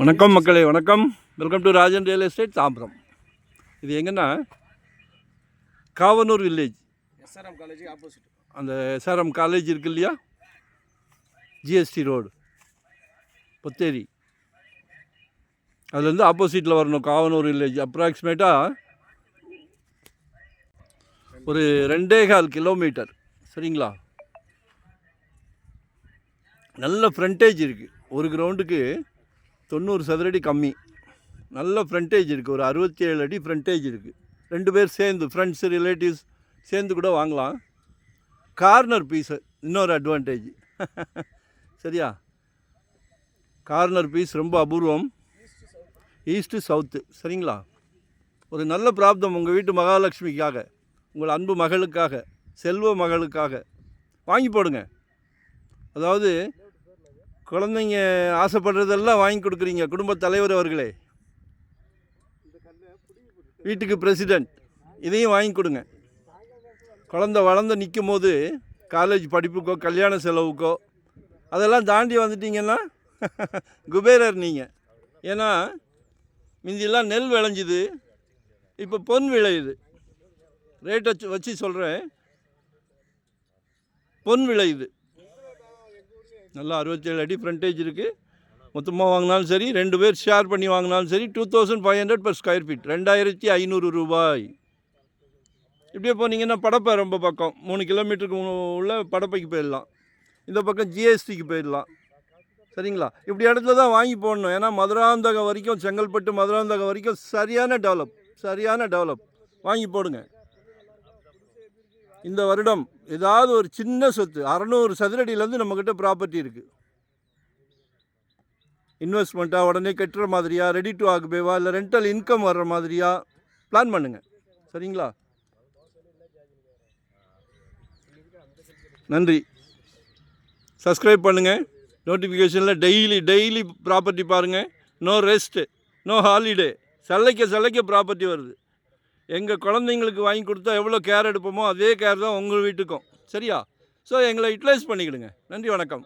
வணக்கம் மக்களே, வணக்கம். Welcome to Rajan real estate Tambaram. இது எங்கன்னா Kavanur village, SRM college opposite. அந்த எஸ்ஆர்எம் காலேஜ் இருக்கு இல்லையா, ஜிஎஸ்டி ரோடு பொத்தேரி, அதுலேருந்து ஆப்போசிட்டில் வரணும். காவனூர் வில்லேஜ் அப்ராக்சிமேட்டாக ஒரு 2.25 கிலோமீட்டர். சரிங்களா? நல்ல ஃப்ரண்டேஜ் இருக்குது. ஒரு கிரவுண்டுக்கு 90 சதுரடி கம்மி. நல்ல ஃப்ரண்டேஜ் இருக்குது. ஒரு 67 அடி ஃப்ரண்டேஜ் இருக்குது. 2 பேர் சேர்ந்து, ஃப்ரெண்ட்ஸ் ரிலேட்டிவ்ஸ் சேர்ந்து கூட வாங்கலாம். கார்னர் பீஸு இன்னொரு அட்வான்டேஜ். சரியா? கார்னர் பீஸ் ரொம்ப அபூர்வம். East south. சரிங்களா? ஒரு நல்ல பிராப்தம் உங்கள் வீட்டு மகாலட்சுமிக்காக, உங்கள் அன்பு மகளுக்காக, செல்வ மகளுக்காக வாங்கி போடுங்க. அதாவது குழந்தைங்க ஆசைப்படுறதெல்லாம் வாங்கி கொடுக்குறீங்க. குடும்பத் தலைவர் அவர்களே, வீட்டுக்கு பிரசிடெண்ட், இதையும் வாங்கி கொடுங்க. குழந்தை வளர்ந்து நிற்கும் போது காலேஜ் படிப்புக்கோ கல்யாண செலவுக்கோ அதெல்லாம் தாண்டி வந்துட்டிங்கன்னா குபேரர் நீங்கள். ஏன்னா முந்தியெல்லாம் நெல் விளைஞ்சிது, இப்போ பொன் விளையுது. ரேட்டை வச்சு சொல்கிறேன், பொன் விளையுது. நல்லா 67 அடி ஃப்ரண்டேஜ் இருக்குது. மொத்தமாக வாங்கினாலும் சரி, 2 பேர் ஷேர் பண்ணி வாங்கினாலும் சரி, 2500 per ஸ்கொயர் ஃபீட், 2500 ரூபாய். இப்படியே போனீங்கன்னா படப்பை ரொம்ப பக்கம், 3 கிலோமீட்டருக்கு உள்ள படப்பைக்கு போயிடலாம். இந்த பக்கம் ஜிஎஸ்டிக்கு போயிடலாம். சரிங்களா? இப்படி இடத்துல தான் வாங்கி போடணும். ஏன்னா மதுராந்தகம் வரைக்கும், செங்கல்பட்டு மதுராந்தகம் வரைக்கும் சரியான டெவலப். வாங்கி போடுங்க. இந்த வருடம் ஏதாவது ஒரு சின்ன சொத்து 600 சதுரடியிலேருந்து நம்மக்கிட்ட ப்ராப்பர்ட்டி இருக்குது. இன்வெஸ்ட்மெண்ட்டாக உடனே கட்டுற மாதிரியா, ரெடி டு ஆக்குபேவா, இல்லை ரெண்டல் இன்கம் வர்ற மாதிரியா பிளான் பண்ணுங்கள். சரிங்களா? நன்றி. சப்ஸ்கிரைப் பண்ணுங்கள். நோட்டிஃபிகேஷனில் டெய்லி ப்ராப்பர்ட்டி பாருங்கள். No rest, no holiday. சல்லைக்க ப்ராப்பர்ட்டி வருது. எங்கள் குழந்தைங்களுக்கு வாங்கி கொடுத்தா எவ்வளோ கேர் எடுப்போமோ அதே கேர் தான் உங்கள் வீட்டுக்கும். சரியா? ஸோ எங்களை யூட்டிலைஸ் பண்ணிக்கிடுங்க. நன்றி, வணக்கம்.